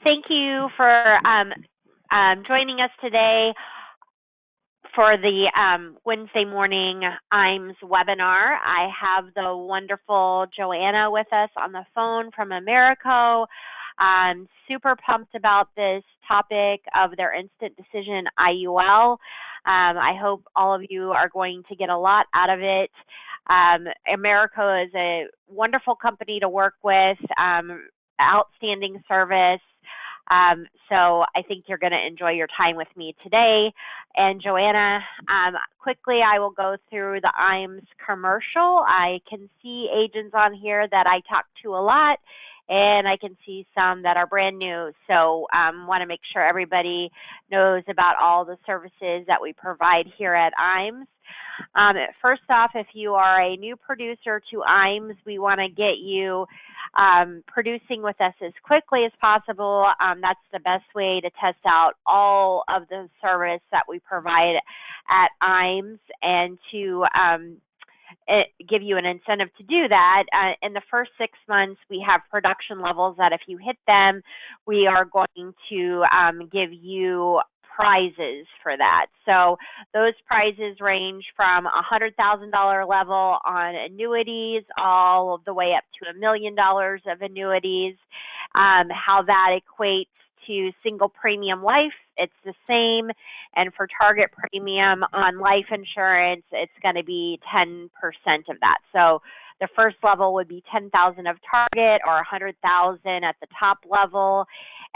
Thank you for joining us today for the Wednesday morning IAMS webinar. I have the wonderful Joanna with us on the phone from Americo. I'm super pumped about this topic of their Instant Decision IUL. I hope all of you are going to get a lot out of it. Americo is a wonderful company to work with, outstanding service. So I think you're going to enjoy your time with me today. And Joanna, quickly I will go through the IAMS commercial. I can see agents on here that I talk to a lot, and I can see some that are brand new. So want to make sure everybody knows about all the services that we provide here at IAMS. First off, if you are a new producer to IAMS, we want to get you producing with us as quickly as possible. That's the best way to test out all of the service that we provide at IAMS, and to give you an incentive to do that. In the first 6 months, we have production levels that if you hit them, we are going to give you prizes for that. So those prizes range from $100,000 level on annuities all the way up to $1 million of annuities. How that equates to single premium life, it's the same. And for target premium on life insurance, it's going to be 10% of that. So the first level would be $10,000 of target, or $100,000 at the top level.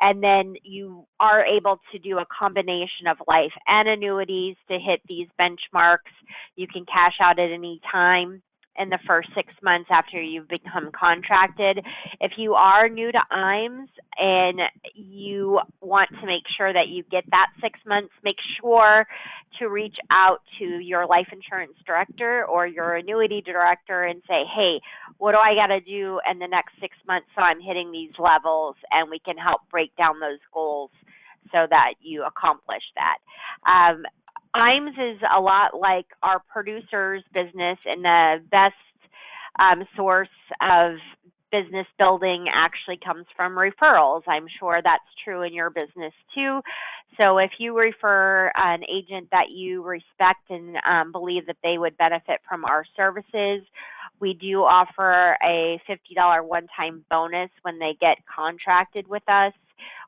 And then you are able to do a combination of life and annuities to hit these benchmarks. You can cash out at any time in the first 6 months after you've become contracted. If you are new to IAMS and you want to make sure that you get that 6 months, make sure to reach out to your life insurance director or your annuity director and say, hey, what do I got to do in the next 6 months so I'm hitting these levels, and we can help break down those goals so that you accomplish that. IAMS is a lot like our producers business, and the best source of business building actually comes from referrals. I'm sure that's true in your business too. So if you refer an agent that you respect and believe that they would benefit from our services, we do offer a $50 one-time bonus when they get contracted with us.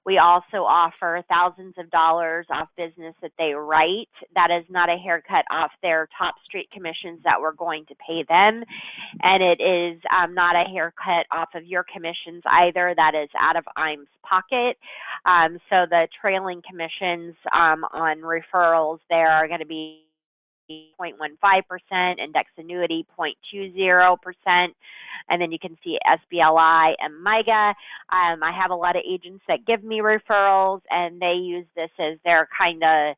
We also offer thousands of dollars off business that they write. That is not a haircut off their top street commissions that we're going to pay them. And it is not a haircut off of your commissions either. That is out of IAMS' pocket. So the trailing commissions on referrals there are going to be 0.15%, index annuity 0.20%, and then you can see SBLI and MIGA. I have a lot of agents that give me referrals, and they use this as their kind of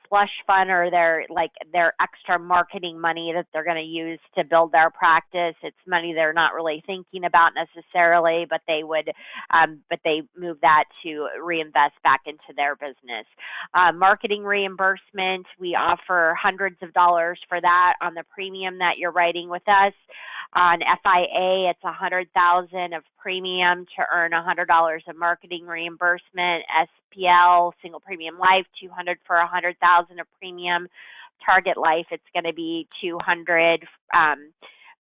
slush fund, or their extra marketing money that they're going to use to build their practice. It's money they're not really thinking about necessarily, but they move that to reinvest back into their business. Marketing reimbursement, we offer hundreds of dollars for that on the premium that you're writing with us. On FIA, it's $100,000 of premium to earn $100 of marketing reimbursement. SPL, single premium life, $200 for $100,000 of premium. Target life, it's going to be $200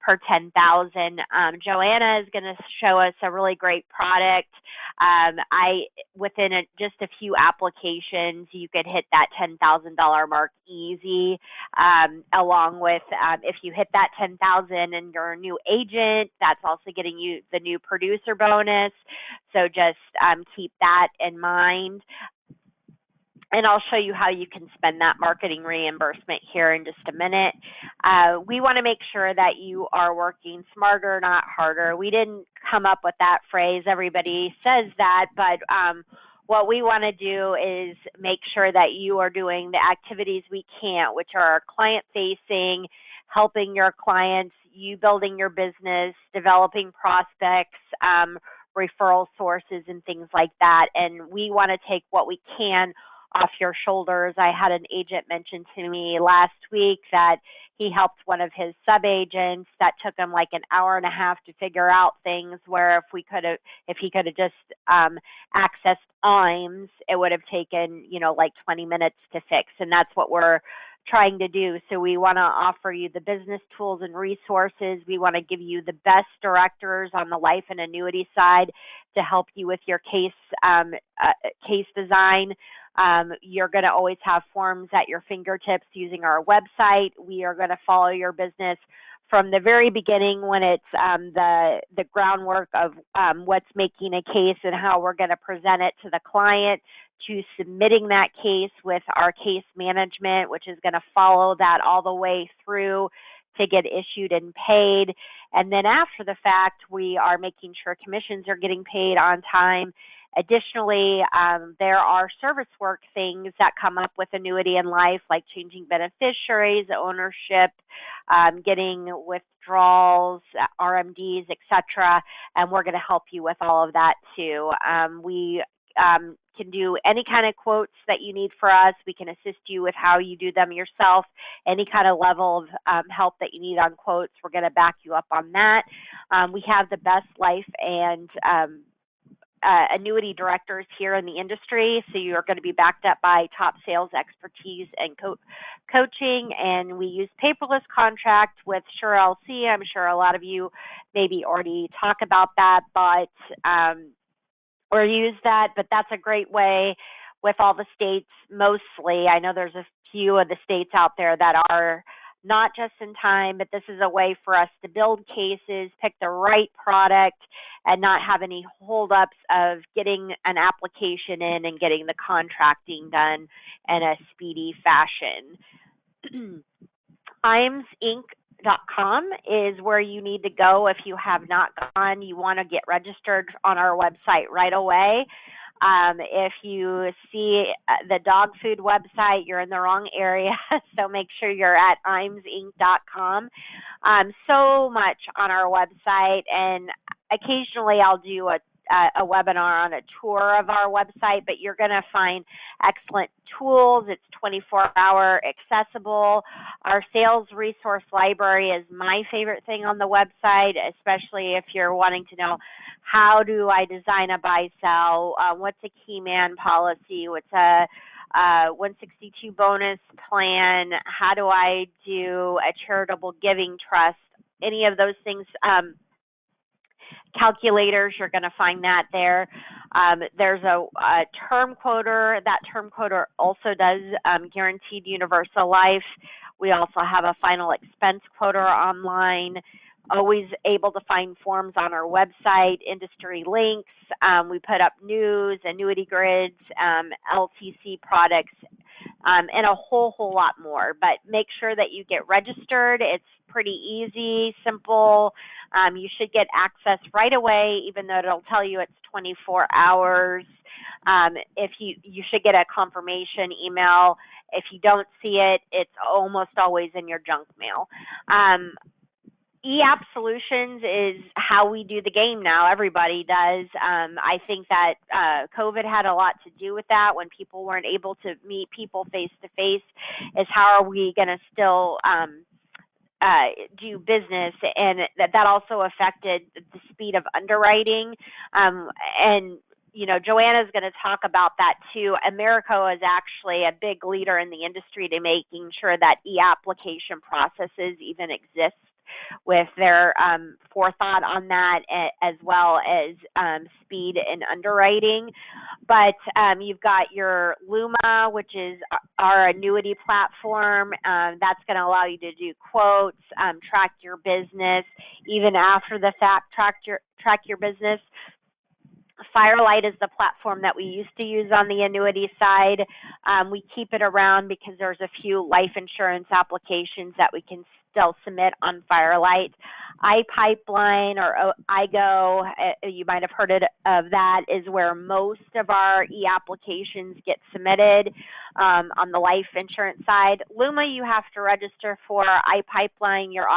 per $10,000. Joanna is going to show us a really great product. Within just a few applications, you could hit that $10,000 mark easy. Along with, if you hit that $10,000 and you're a new agent, that's also getting you the new producer bonus. So just keep that in mind. And I'll show you how you can spend that marketing reimbursement here in just a minute. We want to make sure that you are working smarter, not harder. We didn't come up with that phrase. Everybody says that, but what we want to do is make sure that you are doing the activities we can't, which are client-facing, helping your clients, you building your business, developing prospects, referral sources, and things like that. And we want to take what we can off your shoulders. I had an agent mention to me last week that he helped one of his sub-agents that took him like an hour and a half to figure out things, where if he could have just accessed IAMS, it would have taken, like 20 minutes to fix. And that's what we're trying to do. So we want to offer you the business tools and resources. We want to give you the best directors on the life and annuity side to help you with your case design. You're going to always have forms at your fingertips using our website. We are going to follow your business from the very beginning, when it's the groundwork of what's making a case and how we're going to present it to the client, to submitting that case with our case management, which is going to follow that all the way through to get issued and paid. And then after the fact, we are making sure commissions are getting paid on time. Additionally, there are service work things that come up with annuity and life, like changing beneficiaries, ownership, getting withdrawals, RMDs, etc. And we're going to help you with all of that too. We can do any kind of quotes that you need for us. We can assist you with how you do them yourself. Any kind of level of help that you need on quotes, we're going to back you up on that. We have the best life and annuity directors here in the industry, so you're going to be backed up by top sales expertise and coaching. And we use paperless contract with Sure LC. I'm sure a lot of you maybe already talk about that, or use that, but that's a great way with all the states. Mostly, I know there's a few of the states out there that are not just in time, but this is a way for us to build cases, pick the right product, and not have any holdups of getting an application in and getting the contracting done in a speedy fashion. IAMSinc.com is where you need to go if you have not gone. You want to get registered on our website right away. If you see the dog food website, you're in the wrong area, so make sure you're at IAMSinc.com. So much on our website, and occasionally I'll do a webinar on a tour of our website, but you're going to find excellent tools. It's 24-hour accessible. Our sales resource library is my favorite thing on the website, especially if you're wanting to know, how do I design a buy-sell? What's a key man policy? What's a 162 bonus plan? How do I do a charitable giving trust? Any of those things. Calculators, you're going to find that there. There's a term quoter. That term quoter also does guaranteed universal life. We also have a final expense quoter online. Always able to find forms on our website, industry links. We put up news, annuity grids, LTC products, and a whole lot more. But make sure that you get registered. It's pretty easy, simple. You should get access right away, even though it'll tell you it's 24 hours. If you should get a confirmation email. If you don't see it, it's almost always in your junk mail. eApp solutions is how we do the game now. Everybody does. I think that COVID had a lot to do with that. When people weren't able to meet people face to face, is how are we going to still do business? And that also affected the speed of underwriting. And Joanna is going to talk about that too. Americo is actually a big leader in the industry to making sure that e-application processes even exist, with their forethought on that, as well as speed and underwriting. But you've got your Luma, which is our annuity platform. That's going to allow you to do quotes, track your business, even after the fact, track your business. Firelight is the platform that we used to use on the annuity side. We keep it around because there's a few life insurance applications that we can still submit on Firelight. iPipeline or iGo, you might have heard of that, is where most of our e-applications get submitted on the life insurance side. Luma, you have to register for. iPipeline, you're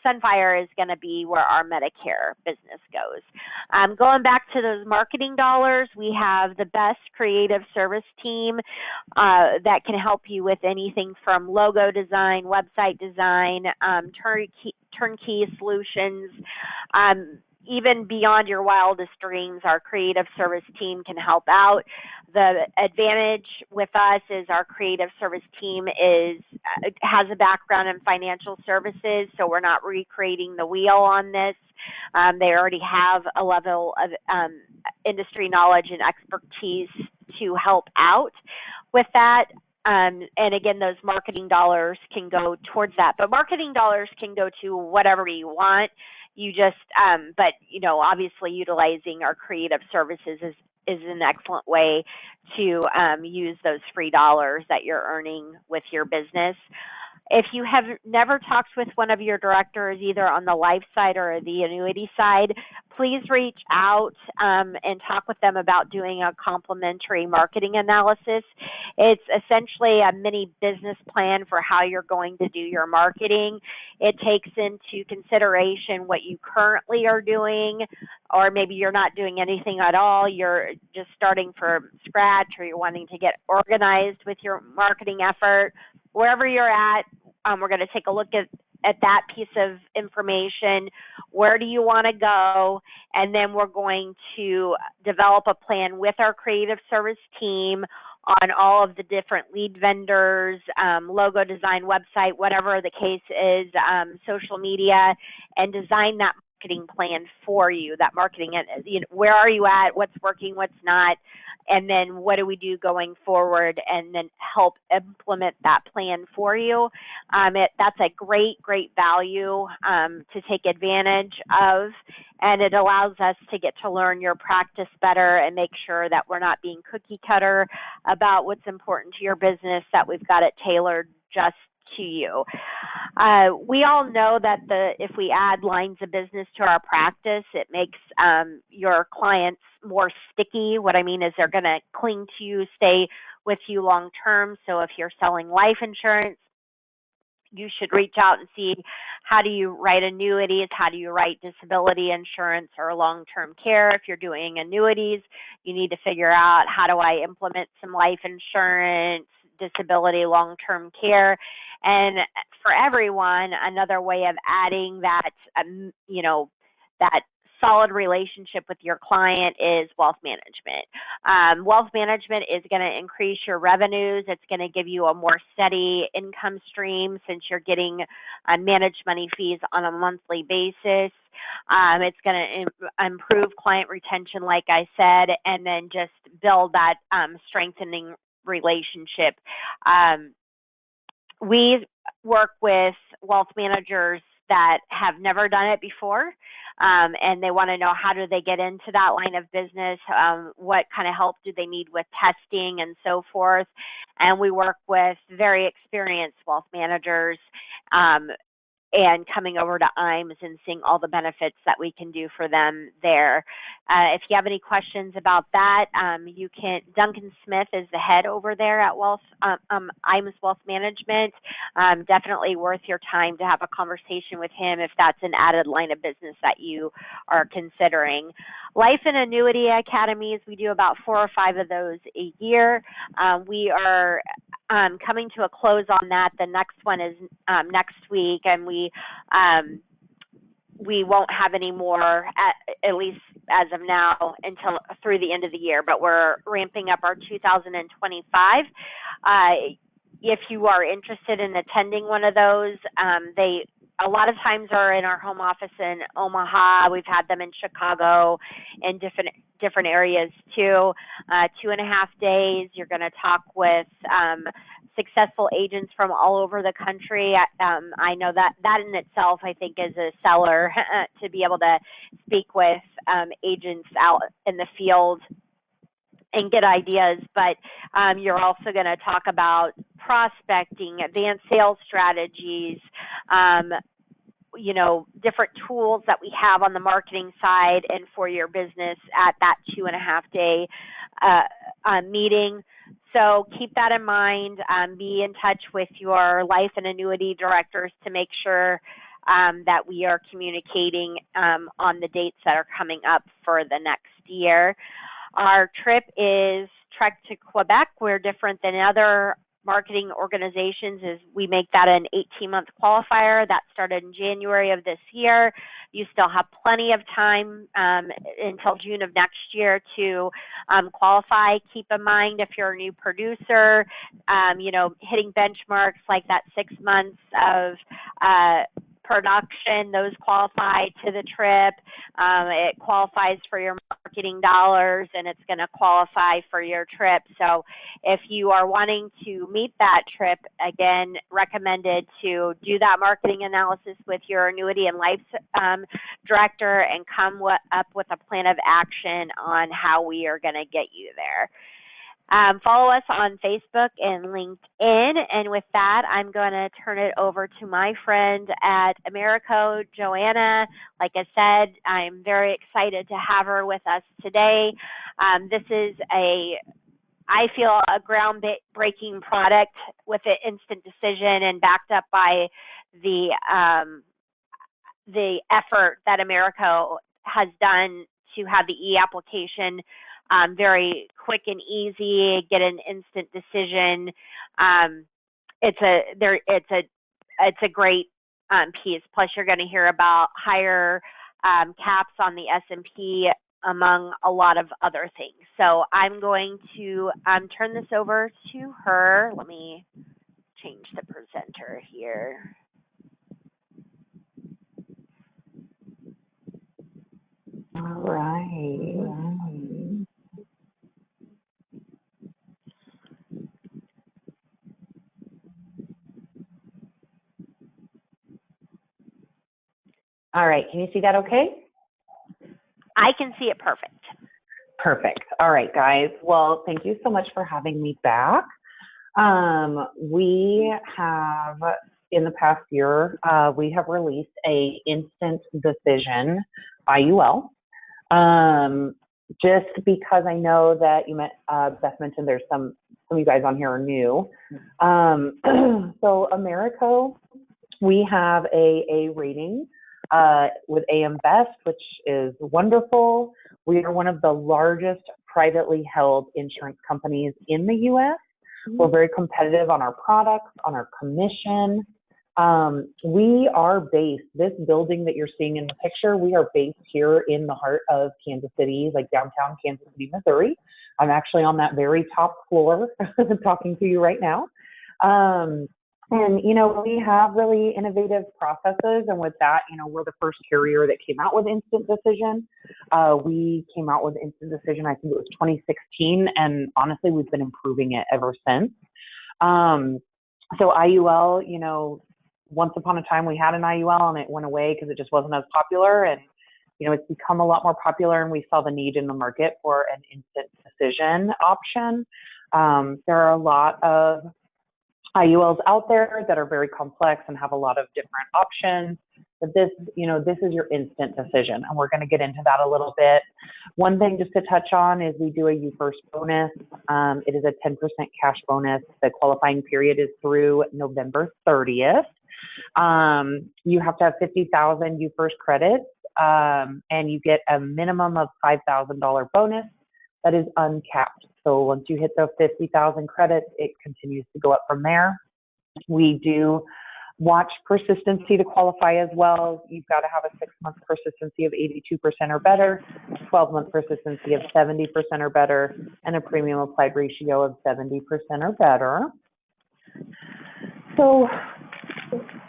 Sunfire is going to be where our Medicare business goes. Going back to those marketing dollars, we have the best creative service team that can help you with anything from logo design, website design, turnkey solutions. Even beyond your wildest dreams, our creative service team can help out. The advantage with us is our creative service team has a background in financial services, so we're not recreating the wheel on this. They already have a level of industry knowledge and expertise to help out with that. And again, those marketing dollars can go towards that. But marketing dollars can go to whatever you want. You just, but obviously utilizing our creative services is an excellent way to use those free dollars that you're earning with your business. If you have never talked with one of your directors, either on the life side or the annuity side, please reach out and talk with them about doing a complimentary marketing analysis. It's essentially a mini business plan for how you're going to do your marketing. It takes into consideration what you currently are doing, or maybe you're not doing anything at all. You're just starting from scratch, or you're wanting to get organized with your marketing effort. Wherever you're at, we're going to take a look at that piece of information. Where do you want to go? And then we're going to develop a plan with our creative service team on all of the different lead vendors, logo design, website, whatever the case is, social media, and design that marketing plan for you. That marketing, where are you at? What's working? What's not? And then what do we do going forward, and then help implement that plan for you. That's a great, great value to take advantage of, and it allows us to get to learn your practice better and make sure that we're not being cookie cutter about what's important to your business, that we've got it tailored just to you. We all know that if we add lines of business to our practice, it makes your clients more sticky. What I mean is they're going to cling to you, stay with you long term. So if you're selling life insurance, you should reach out and see, how do you write annuities? How do you write disability insurance or long-term care? If you're doing annuities, you need to figure out, how do I implement some life insurance, disability, long-term care? And for everyone, another way of adding that, that solid relationship with your client is wealth management. Wealth management is going to increase your revenues. It's going to give you a more steady income stream since you're getting managed money fees on a monthly basis. It's going to improve client retention, like I said, and then just build that strengthening relationship. We work with wealth managers that have never done it before, and they want to know, how do they get into that line of business, what kind of help do they need with testing and so forth. And we work with very experienced wealth managers and coming over to IAMS and seeing all the benefits that we can do for them there. If you have any questions about that, Duncan Smith is the head over there at IAMS Wealth Management. Definitely worth your time to have a conversation with him if that's an added line of business that you are considering. Life and Annuity Academies, we do about 4 or 5 of those a year. We are coming to a close on that. The next one is next week, and we won't have any more, at least as of now, until through the end of the year, but we're ramping up our 2025. If you are interested in attending one of those, they a lot of times are in our home office in Omaha. We've had them in Chicago and different areas too. 2.5 days. You're going to talk with successful agents from all over the country. I know that in itself, I think, is a seller to be able to speak with agents out in the field and get ideas, but you're also going to talk about prospecting, advanced sales strategies, different tools that we have on the marketing side and for your business at that 2.5 day meeting. So keep that in mind. Be in touch with your life and annuity directors to make sure that we are communicating on the dates that are coming up for the next year. Our trip is Trek to Quebec. We're different than other marketing organizations is we make that an 18-month qualifier. That started in January of this year. You still have plenty of time until June of next year to qualify. Keep in mind, if you're a new producer, hitting benchmarks like that 6 months of production, those qualify to the trip. It qualifies for your marketing dollars, and it's going to qualify for your trip. So if you are wanting to meet that trip, again, recommended to do that marketing analysis with your annuity and life director and come up with a plan of action on how we are going to get you there. Follow us on Facebook and LinkedIn. And with that, I'm going to turn it over to my friend at Americo, Joanna. Like I said, I'm very excited to have her with us today. This is I feel a groundbreaking product with an instant decision and backed up by the effort that Americo has done to have the e-application very quick and easy, get an instant decision. It's a great piece. Plus, you're going to hear about higher caps on the S&P, among a lot of other things. So I'm going to turn this over to her. Let me change the presenter here. All right. All right, can you see that okay? I can see it perfect. Perfect. All right, guys. Well, thank you so much for having me back. We have, in the past year, we have released a Instant Decision IUL. Just because I know that you Beth mentioned there's some of you guys on here are new. So Americo, we have a rating with AM Best, which is wonderful. We are one of the largest privately held insurance companies in the U.S. We're very competitive on our products, on our commission. We are based, this building that you're seeing in the picture, we are based here in the heart of Kansas City, like downtown Kansas City, Missouri. I'm actually on that very top floor talking to you right now. And, we have really innovative processes. And with that, we're the first carrier that came out with Instant Decision. We came out with Instant Decision, I think it was 2016. And honestly, we've been improving it ever since. So IUL, once upon a time we had an IUL and it went away because it just wasn't as popular. And, it's become a lot more popular, and we saw the need in the market for an instant decision option. There are a lot of IULs out there that are very complex and have a lot of different options. But this is your instant decision, and we're going to get into that a little bit. One thing just to touch on is we do a You First bonus. It is a 10% cash bonus. The qualifying period is through November 30th. You have to have 50,000 You First credits, and you get a minimum of $5,000 bonus that is uncapped. So once you hit the 50,000 credits, it continues to go up from there. We do watch persistency to qualify as well. You've got to have a 6-month persistency of 82% or better, 12-month persistency of 70% or better, and a premium applied ratio of 70% or better. So,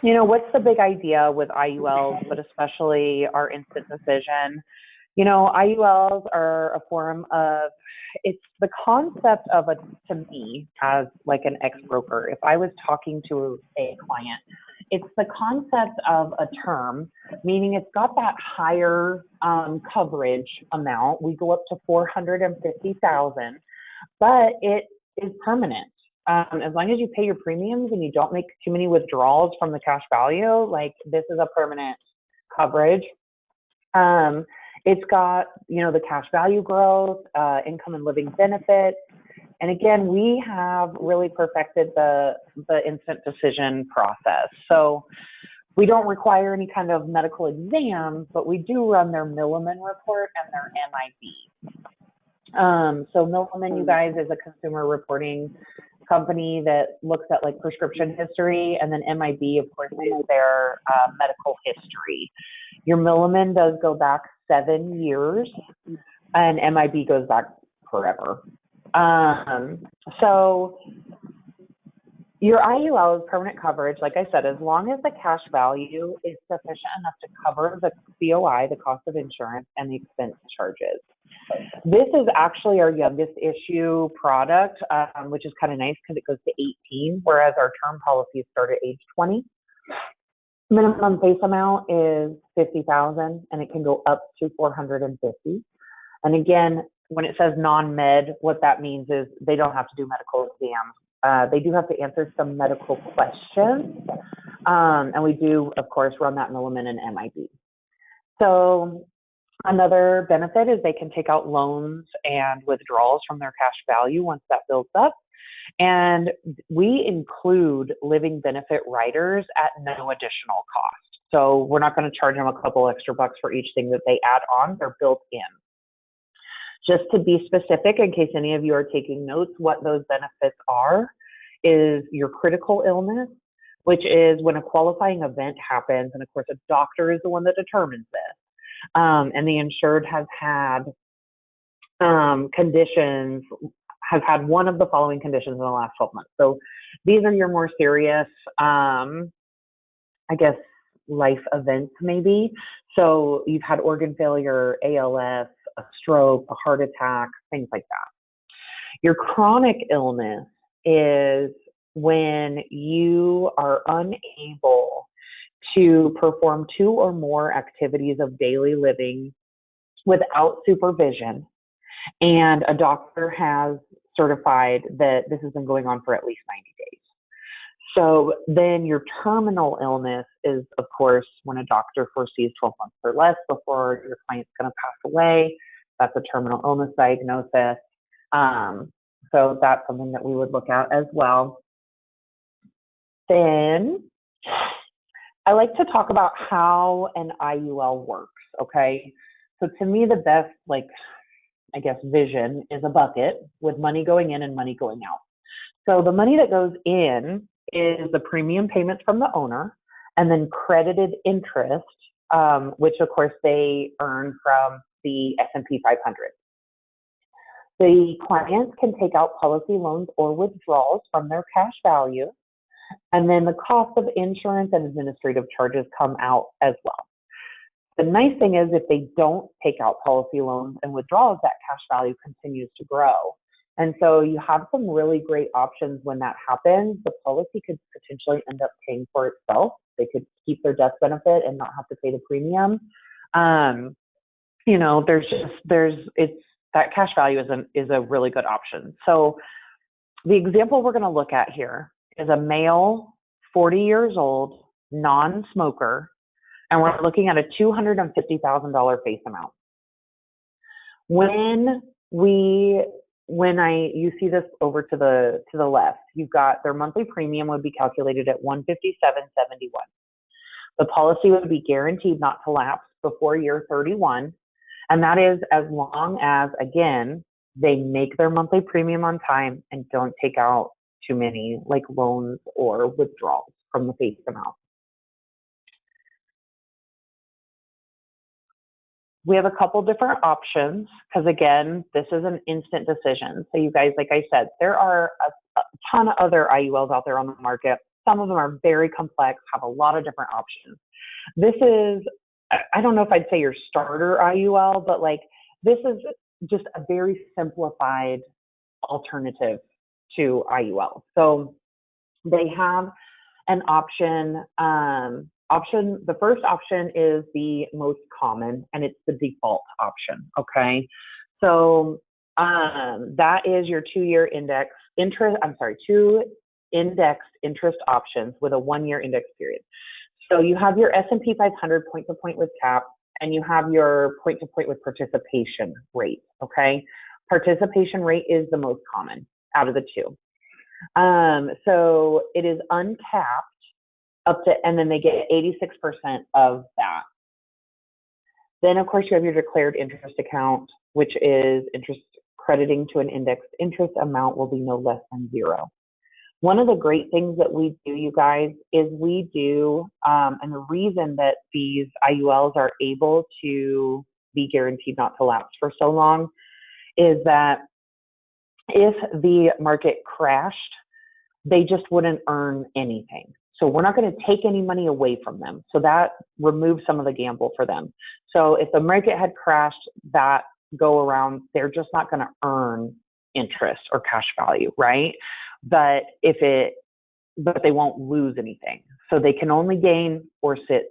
what's the big idea with IULs, but especially our instant decision? IULs are a form of, it's the concept of to me, as like an ex-broker, if I was talking to a client, it's the concept of a term, meaning it's got that higher coverage amount. We go up to $450,000, but it is permanent. As long as you pay your premiums and you don't make too many withdrawals from the cash value, like this is a permanent coverage. It's got, the cash value growth, income and living benefits. And again, we have really perfected the instant decision process. So We don't require any kind of medical exams, but we do run their Milliman report and their MIB. So Milliman, you guys, is a consumer reporting company that looks at like prescription history, and then MIB, of course, is their medical history. Your Milliman does go back 7 years, and MIB goes back forever. So your IUL is permanent coverage, like I said, as long as the cash value is sufficient enough to cover the COI, the cost of insurance, and the expense charges. This is actually our youngest issue product, which is kind of nice because it goes to 18, whereas our term policies start at age 20. Minimum face amount is $50,000, and it can go up to $450,000. And again, when it says non-med, what that means is they don't have to do medical exams. They do have to answer some medical questions, and we do, of course, run that Milliman and MIB. So another benefit is they can take out loans and withdrawals from their cash value once that builds up. And we include living benefit riders at no additional cost. So we're not going to charge them a couple extra bucks for each thing that they add on. They're built in. Just to be specific, in case any of you are taking notes, what those benefits are is your critical illness, which is when a qualifying event happens. And of course, a doctor is the one that determines this. And the insured has had conditions, has had one of the following conditions in the last 12 months. So these are your more serious, I guess, life events maybe. So you've had organ failure, ALS, a stroke, a heart attack, things like that. Your chronic illness is when you are unable to perform 2 or more activities of daily living without supervision, and a doctor has certified that this has been going on for at least 90 days. So then your terminal illness is, of course, when a doctor foresees 12 months or less before your client's going to pass away. That's a terminal illness diagnosis. So that's something that we would look at as well. Then I like to talk about how an IUL works, okay? So to me, the best, vision is a bucket with money going in and money going out. So the money that goes in is the premium payments from the owner, and then credited interest, which of course they earn from the S&P 500. The clients can take out policy loans or withdrawals from their cash value, and then the cost of insurance and administrative charges come out as well. The nice thing is if they don't take out policy loans and withdrawals, that cash value continues to grow. And so you have some really great options when that happens. The policy could potentially end up paying for itself. They could keep their death benefit and not have to pay the premium. That cash value is a really good option. So the example we're going to look at here is a male, 40 years old, non-smoker, and we're looking at a $250,000 face amount. When you see this over to the left, you've got their monthly premium would be calculated at $157.71. The policy would be guaranteed not to lapse before year 31, and that is as long as, again, they make their monthly premium on time and don't take out too many loans or withdrawals from the face amount. We have a couple different options because, again, this is an instant decision. So you guys, like I said, there are a ton of other IULs out there on the market. Some of them are very complex, have a lot of different options. This is, I don't know if I'd say your starter IUL, but this is just a very simplified alternative to IUL. So they have an option. The first option is the most common, and it's the default option, okay? So that is your 2-year two indexed interest options with a 1-year index period. So you have your S&P 500 point-to-point with cap, and you have your point-to-point with participation rate, okay? Participation rate is the most common out of the two. So it is uncapped, and then they get 86% of that. Then, of course, you have your declared interest account, which is interest crediting to an indexed interest amount will be no less than 0. One of the great things that we do, you guys, is we do, and the reason that these IULs are able to be guaranteed not to lapse for so long is that if the market crashed, they just wouldn't earn anything. So we're not going to take any money away from them. So that removes some of the gamble for them. So if the market had crashed that go around, they're just not going to earn interest or cash value, right? But they won't lose anything. So they can only gain or sit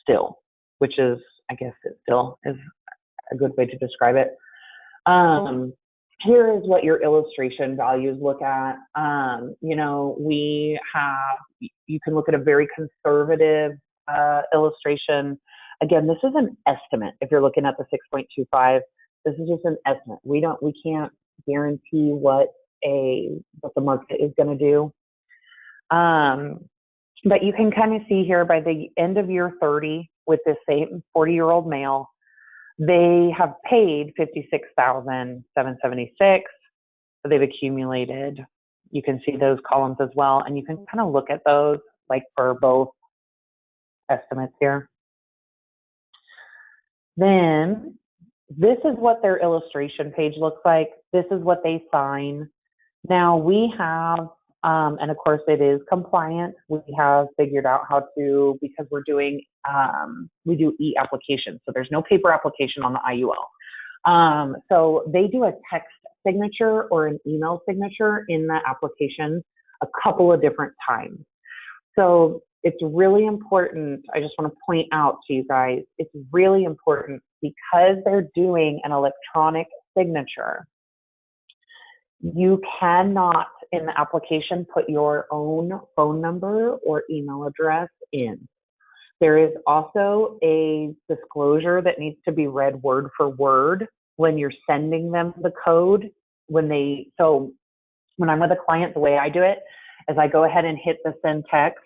still, which is, I guess, sit still is a good way to describe it. Here is what your illustration values look at. You can look at a very conservative illustration. Again, this is an estimate. If you're looking at the 6.25, this is just an estimate. We can't guarantee what the market is going to do. But you can kind of see here by the end of year 30 with this same 40-year-old male, they have paid $56,776. So they've accumulated. You can see those columns as well, and you can kind of look at those like for both estimates here. Then this is what their illustration page looks like. This is what they sign. Now we have, and of course it is compliant. We have figured out how to, because we're doing, we do e-application. So there's no paper application on the IUL. So they do a text signature or an email signature in the application a couple of different times. So it's really important. I just want to point out to you guys, it's really important because they're doing an electronic signature. You cannot, in the application, put your own phone number or email address in. There is also a disclosure that needs to be read word for word when you're sending them the code. So when I'm with a client, the way I do it is I go ahead and hit the send text,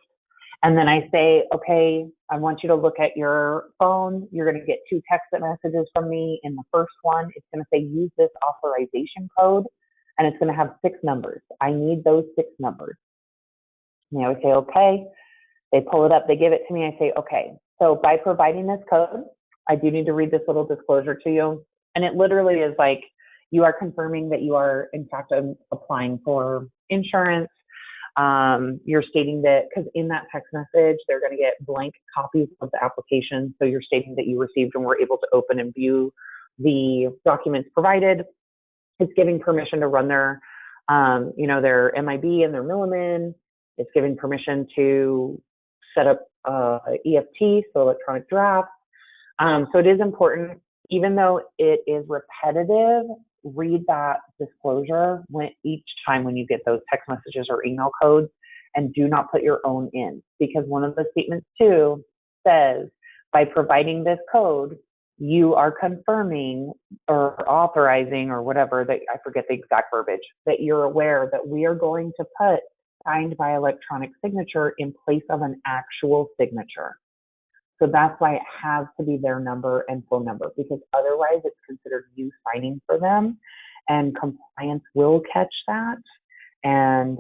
and then I say, okay, I want you to look at your phone. You're going to get 2 text messages from me. In the first one, it's going to say use this authorization code, and it's going to have 6 numbers. I need those 6 numbers. And I would say, okay. They pull it up, they give it to me, I say, okay. So by providing this code, I do need to read this little disclosure to you. And it literally is like, you are confirming that you are, in fact, applying for insurance. You're stating that, because in that text message, they're going to get blank copies of the application. So you're stating that you received and were able to open and view the documents provided. It's giving permission to run their MIB and their Milliman. It's giving permission to set up EFT, so electronic draft. So it is important, even though it is repetitive, read that disclosure each time when you get those text messages or email codes, and do not put your own in, because one of the statements too says, by providing this code, you are confirming or authorizing or whatever, that I forget the exact verbiage, that you're aware that we are going to put signed by electronic signature in place of an actual signature. So that's why it has to be their number and phone number, because otherwise it's considered you signing for them, and compliance will catch that, and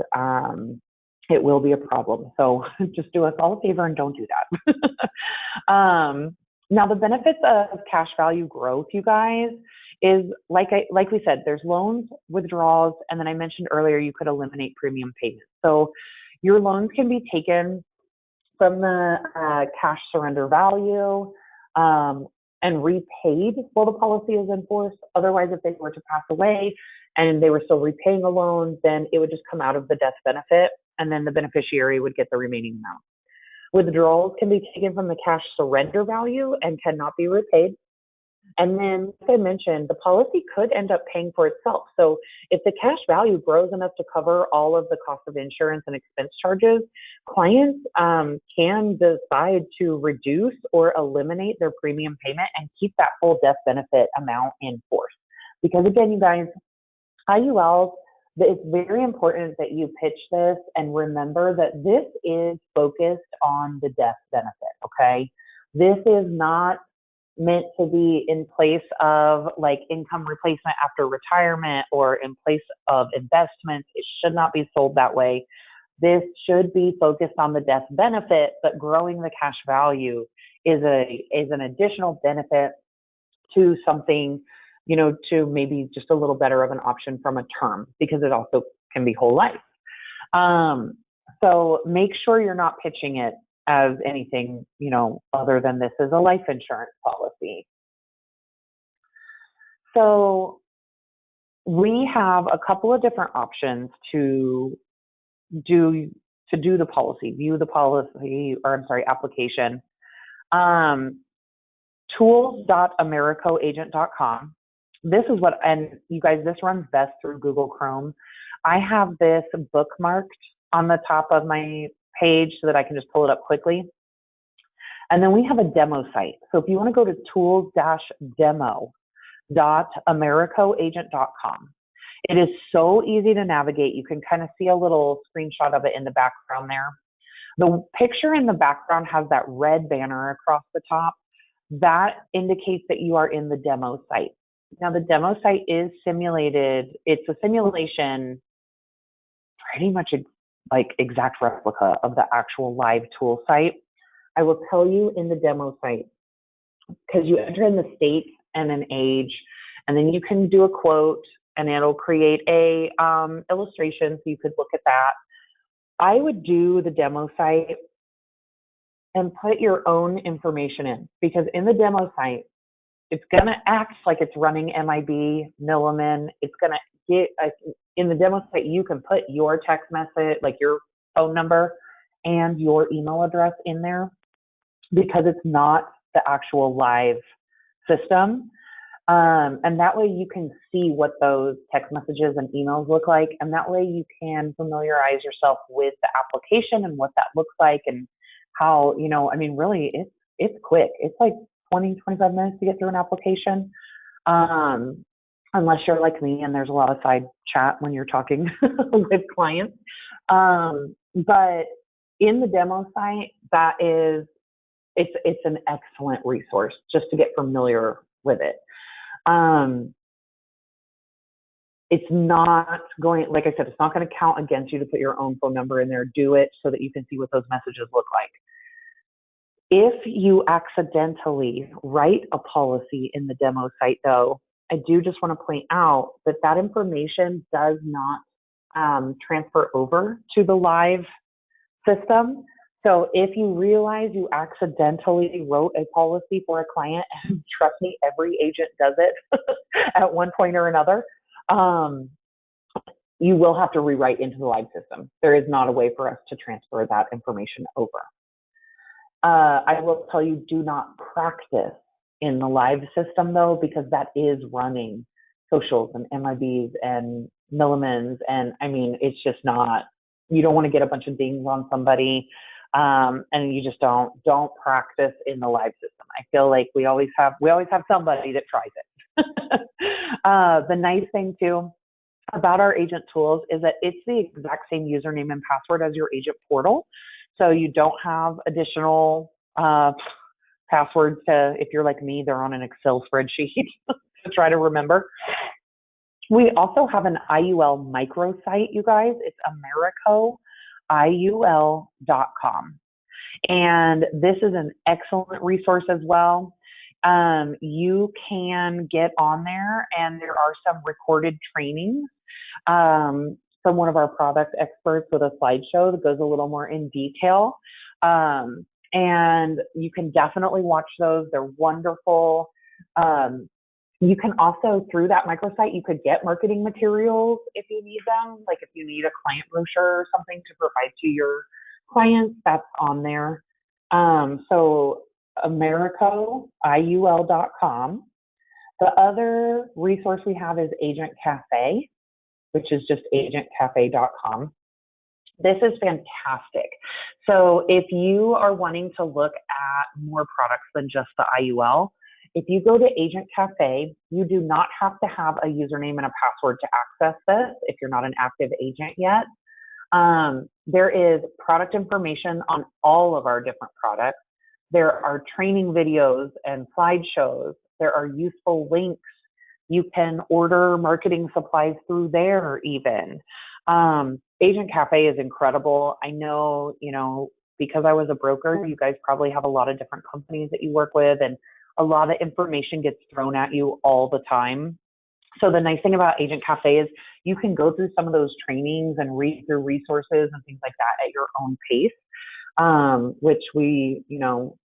it will be a problem. So just do us all a favor and don't do that. Now the benefits of cash value growth, you guys, is like we said, there's loans, withdrawals, and then I mentioned earlier you could eliminate premium payments. So your loans can be taken from the cash surrender value and repaid while the policy is in force. Otherwise, if they were to pass away and they were still repaying a loan, then it would just come out of the death benefit, and then the beneficiary would get the remaining amount. Withdrawals can be taken from the cash surrender value and cannot be repaid. And then, like I mentioned, the policy could end up paying for itself. So if the cash value grows enough to cover all of the cost of insurance and expense charges, clients can decide to reduce or eliminate their premium payment and keep that full death benefit amount in force. Because again, you guys, IULs, it's very important that you pitch this and remember that this is focused on the death benefit, okay? This is not meant to be in place of like income replacement after retirement or in place of investments. It should not be sold that way. This should be focused on the death benefit, but growing the cash value is an additional benefit to something, you know, to maybe just a little better of an option from a term, because it also can be whole life. So make sure you're not pitching it as anything, you know, other than this is a life insurance policy. So we have a couple of different options to do the policy, view the policy, or I'm sorry, application. Tools.americoagent.com. This is what, and you guys, this runs best through Google Chrome. I have this bookmarked on the top of my page so that I can just pull it up quickly. And then we have a demo site. So if you want to go to tools-demo.americoagent.com. It is so easy to navigate. You can kind of see a little screenshot of it in the background there. The picture in the background has that red banner across the top. That indicates that you are in the demo site. Now the demo site is simulated. It's a simulation, pretty much like exact replica of the actual live tool site. I will tell you in the demo site, because you enter in the state and an age, and then you can do a quote and it'll create a illustration, so you could look at that. I would do the demo site and put your own information in, because in the demo site, it's going to act like it's running MIB, Milliman. It's going to get, in the demo site, you can put your text message, like your phone number and your email address in there, because it's not the actual live system. And that way you can see what those text messages and emails look like. And that way you can familiarize yourself with the application and what that looks like, and how, you know, I mean, really it's quick. It's like 20, 25 minutes to get through an application. Unless you're like me and there's a lot of side chat when you're talking with clients. But in the demo site, it's an excellent resource just to get familiar with it. It's not going, like I said, it's not going to count against you to put your own phone number in there. Do it so that you can see what those messages look like. If you accidentally write a policy in the demo site, though, I do just want to point out that that information does not transfer over to the live system. So if you realize you accidentally wrote a policy for a client, and trust me, every agent does it at one point or another, you will have to rewrite into the live system. There is not a way for us to transfer that information over. I will tell you, do not practice in the live system though, because that is running socials and MIBs and Millimans. And I mean, it's just not, you don't want to get a bunch of dings on somebody. And you just don't practice in the live system. I feel like we always have somebody that tries it. The nice thing too about our agent tools is that it's the exact same username and password as your agent portal. So you don't have additional passwords to, if you're like me, they're on an Excel spreadsheet to try to remember. We also have an IUL microsite, you guys. It's AmericoIUL.com. And this is an excellent resource as well. You can get on there, and there are some recorded trainings from one of our product experts with a slideshow that goes a little more in detail. And you can definitely watch those. They're wonderful. You can also, through that microsite, you could get marketing materials if you need them. Like if you need a client brochure or something to provide to your clients, that's on there. So AmericoIUL.com. The other resource we have is Agent Cafe, which is just agentcafe.com. This is fantastic. So if you are wanting to look at more products than just the IUL, If you go to Agent Cafe, you do not have to have a username and a password to access this if you're not an active agent yet. There is product information on all of our different products. There are training videos and slideshows. There are useful links. You can order marketing supplies through there even. Agent Cafe is incredible. I know, because I was a broker, you guys probably have a lot of different companies that you work with, and a lot of information gets thrown at you all the time. So the nice thing about Agent Cafe is you can go through some of those trainings and read through resources and things like that at your own pace, which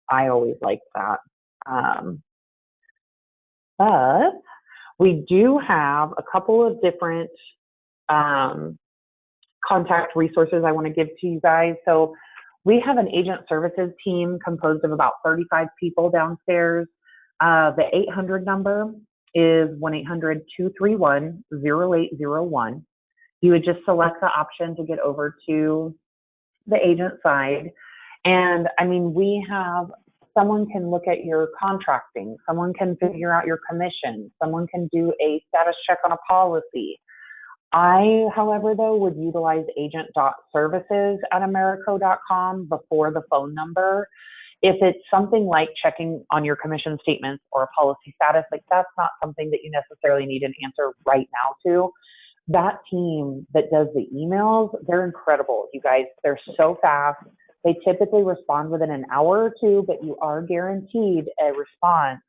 I always like that. But we do have a couple of different contact resources I want to give to you guys. So we have an agent services team composed of about 35 people downstairs. The 800 number is 1-800-231-0801. You would just select the option to get over to the agent side. And we have, someone can look at your contracting, someone can figure out your commission, someone can do a status check on a policy. I, however, though, would utilize agent.services@americo.com before the phone number. If it's something like checking on your commission statements or a policy status, that's not something that you necessarily need an answer right now to. That team that does the emails, they're incredible, you guys. They're so fast. They typically respond within an hour or two, but you are guaranteed a response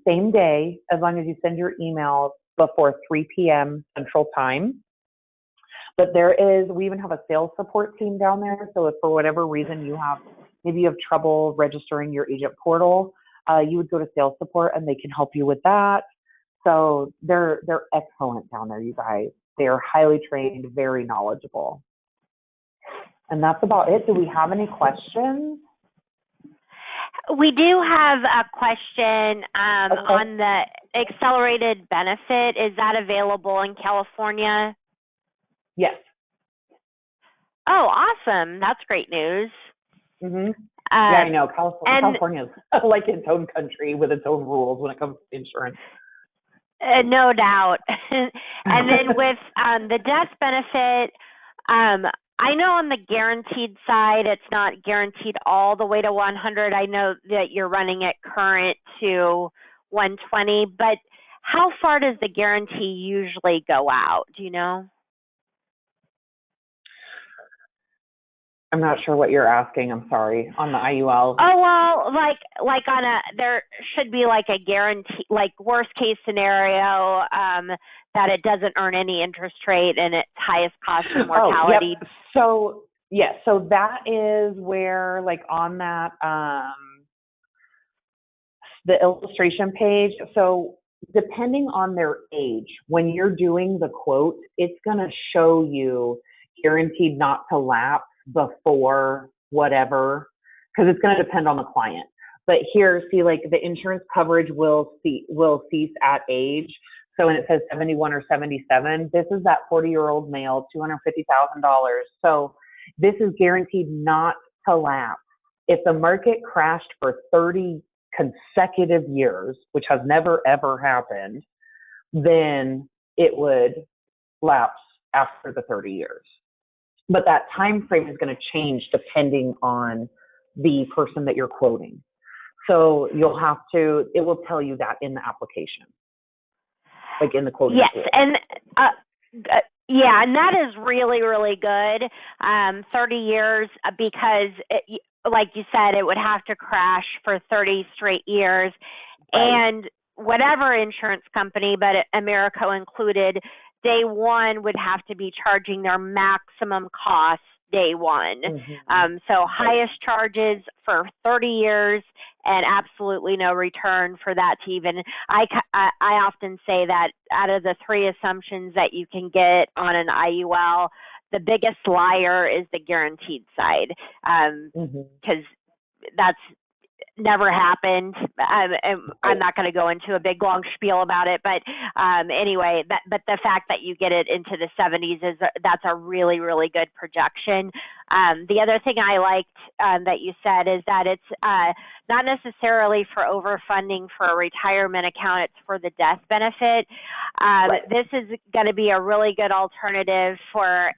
same day, as long as you send your email before 3 p.m. Central Time. But we even have a sales support team down there. So if for whatever reason you have trouble registering your agent portal, you would go to sales support and they can help you with that. So they're excellent down there, you guys. They are highly trained, very knowledgeable. And that's about it. Do we have any questions? We do have a question on the accelerated benefit. Is that available in California? Yes. Oh, awesome. That's great news. Mm-hmm. Yeah, I know. California is like its own country with its own rules when it comes to insurance. No doubt. And then with the death benefit, I know on the guaranteed side, it's not guaranteed all the way to 100. I know that you're running it current to 120, but how far does the guarantee usually go out? Do you know? I'm not sure what you're asking. I'm sorry. On the IUL. Oh, well, like there should be like a guarantee, like worst case scenario, that it doesn't earn any interest rate and it's highest cost of mortality. Oh, yep. So, yes. So that is where, like on that, the illustration page. So depending on their age, when you're doing the quote, it's going to show you guaranteed not to lapse before whatever, because it's going to depend on the client. But here, see, like the insurance coverage will cease at age. So when it says 71 or 77, this is that 40-year-old male, $250,000. So this is guaranteed not to lapse. If the market crashed for 30 consecutive years, which has never, ever happened, then it would lapse after the 30 years. But that time frame is going to change depending on the person that you're quoting. So it will tell you that in the application, like in the quoting. Yes, tool. and yeah, and that is really, really good. 30 years, because like you said, it would have to crash for 30 straight years. Right. And whatever insurance company, but Americo included, day one would have to be charging their maximum cost day one. Mm-hmm. So highest charges for 30 years and absolutely no return for that to even, I often say that out of the three assumptions that you can get on an IUL, the biggest liar is the guaranteed side, because that's never happened. I'm not going to go into a big long spiel about it, but anyway, but the fact that you get it into the 70s that's a really, really good projection. The other thing I liked that you said is that it's not necessarily for overfunding for a retirement account, it's for the death benefit. Right. This is going to be a really good alternative for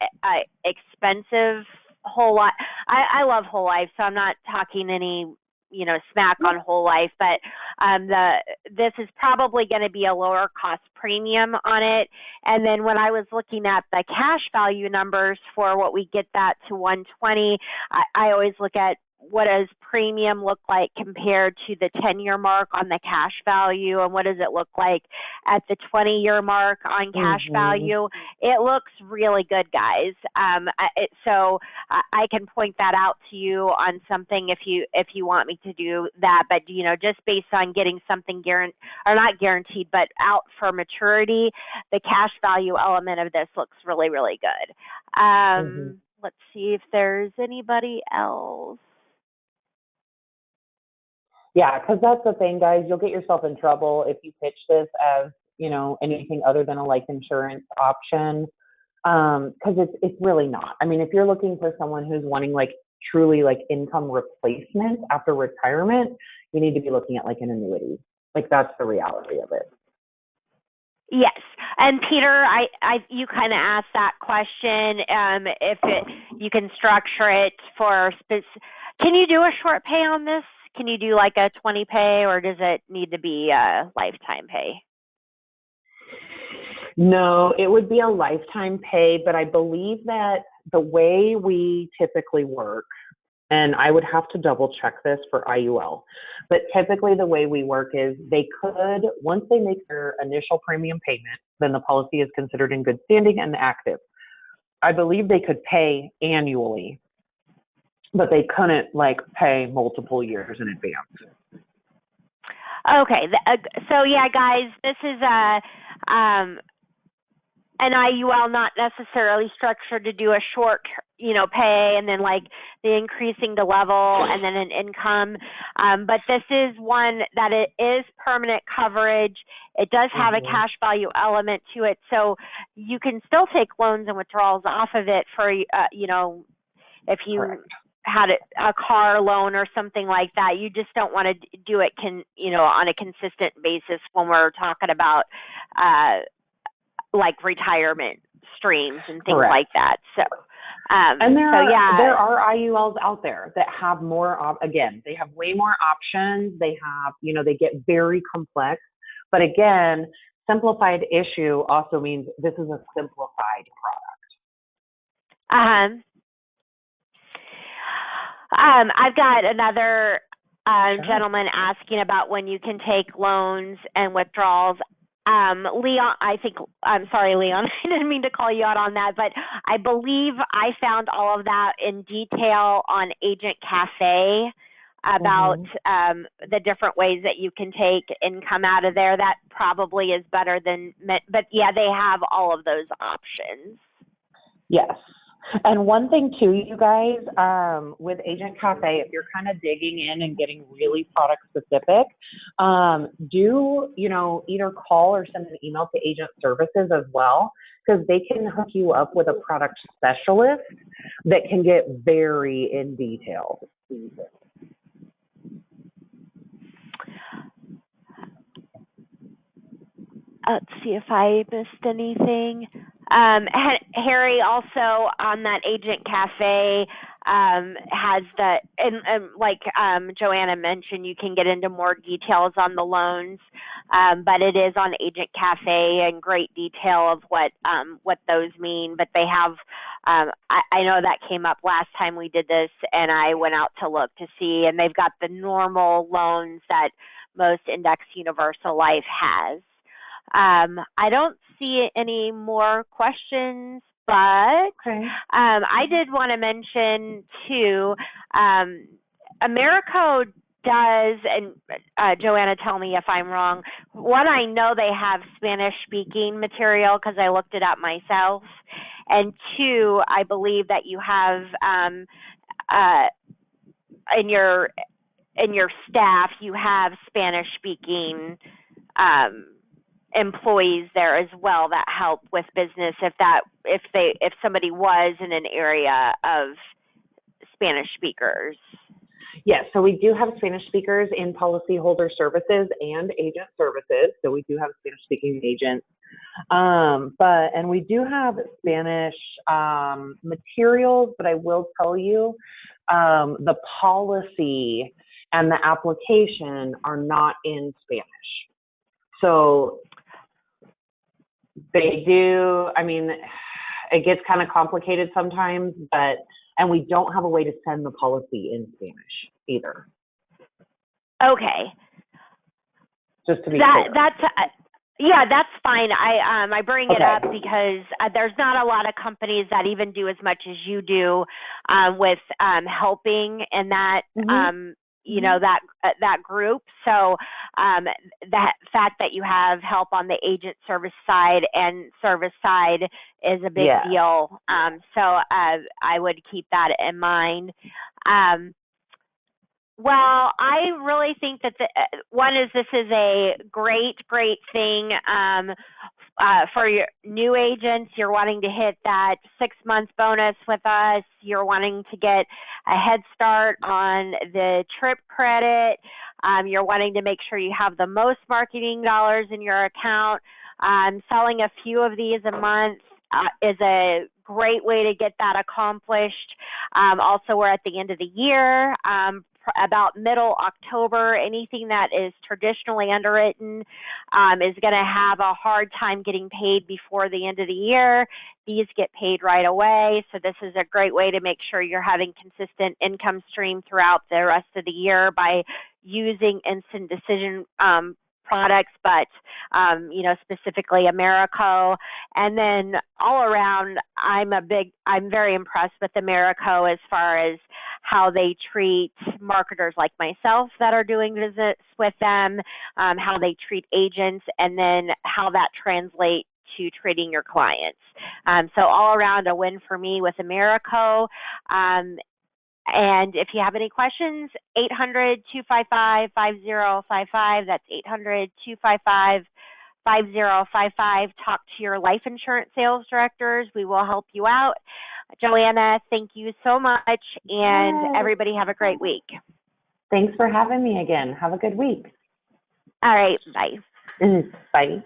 expensive whole life. I love whole life, so I'm not talking any smack on whole life, but this is probably going to be a lower cost premium on it. And then when I was looking at the cash value numbers for what we get that to 120, I always look at what does premium look like compared to the 10-year mark on the cash value, and what does it look like at the 20-year mark on cash value. It looks really good, guys. So I can point that out to you on something if you want me to do that. But just based on getting something not guaranteed, but out for maturity, the cash value element of this looks really, really good. Let's see if there's anybody else. Yeah, because that's the thing, guys. You'll get yourself in trouble if you pitch this as, anything other than a life insurance option, because it's really not. I mean, if you're looking for someone who's wanting truly income replacement after retirement, you need to be looking at an annuity. That's the reality of it. Yes, and Peter, you kind of asked that question. If you can structure it for can you do a short pay on this? Can you do a 20 pay, or does it need to be a lifetime pay? No, it would be a lifetime pay, but I believe that the way we typically work, and I would have to double check this for IUL, but typically the way we work is they could, once they make their initial premium payment, then the policy is considered in good standing and active. I believe they could pay annually, but they couldn't pay multiple years in advance. Okay, so yeah, guys, this is an IUL not necessarily structured to do a short, pay and then the increasing the level and then an income. But this is one that it is permanent coverage. It does have a cash value element to it. So you can still take loans and withdrawals off of it for, if you Correct. had a car loan or something like that. You just don't want to do it on a consistent basis when we're talking about retirement streams and things Correct. like that. So and there are IULs out there that have more again, they have way more options. They have, they get very complex, but again, simplified issue also means this is a simplified product. I've got another gentleman asking about when you can take loans and withdrawals. Leon, I'm sorry, Leon, I didn't mean to call you out on that, but I believe I found all of that in detail on Agent Cafe about the different ways that you can take income out of there. That probably is better than, but yeah, they have all of those options. Yes. And one thing too, you guys, with Agent Cafe, if you're kind of digging in and getting really product specific, do, either call or send an email to Agent Services as well, because they can hook you up with a product specialist that can get very in detail. Let's see if I missed anything. Harry, also on that Agent Cafe, has Joanna mentioned, you can get into more details on the loans, but it is on Agent Cafe in great detail of what those mean. But they have, I know that came up last time we did this, and I went out to look to see, and they've got the normal loans that most Index Universal Life has. I don't see any more questions, but I did want to mention too, Americo does, and Joanna, tell me if I'm wrong. One, I know they have Spanish speaking material because I looked it up myself, and two, I believe that you have in your staff you have Spanish speaking employees there as well that help with business if somebody was in an area of Spanish speakers? Yes, so we do have Spanish speakers in policyholder services and agent services. So we do have Spanish speaking agents. And we do have Spanish materials, but I will tell you, the policy and the application are not in Spanish. So they do, I mean, it gets kind of complicated sometimes, and we don't have a way to send the policy in Spanish either. Okay. Just to be clear. Yeah, that's fine. I bring it Okay. up because there's not a lot of companies that even do as much as you do with helping in that that group. So that fact that you have help on the agent service side and service side is a big deal. So I would keep that in mind. Well, I really think that one is this is a great thing for your new agents. You're wanting to hit that 6-month bonus with us. You're wanting to get a head start on the trip credit. You're wanting to make sure you have the most marketing dollars in your account. Selling a few of these a month is a great way to get that accomplished. Also, we're at the end of the year. About middle October, anything that is traditionally underwritten is going to have a hard time getting paid before the end of the year. These get paid right away. So this is a great way to make sure you're having consistent income stream throughout the rest of the year by using Instant Decision products, but specifically Americo. And then all around, I'm very impressed with Americo as far as how they treat marketers like myself that are doing business with them, how they treat agents, and then how that translates to treating your clients. So all around a win for me with Americo. And if you have any questions, 800-255-5055. That's 800-255-5055. Talk to your life insurance sales directors. We will help you out. Joanna, thank you so much, and everybody have a great week. Thanks for having me again. Have a good week. All right, bye. Bye.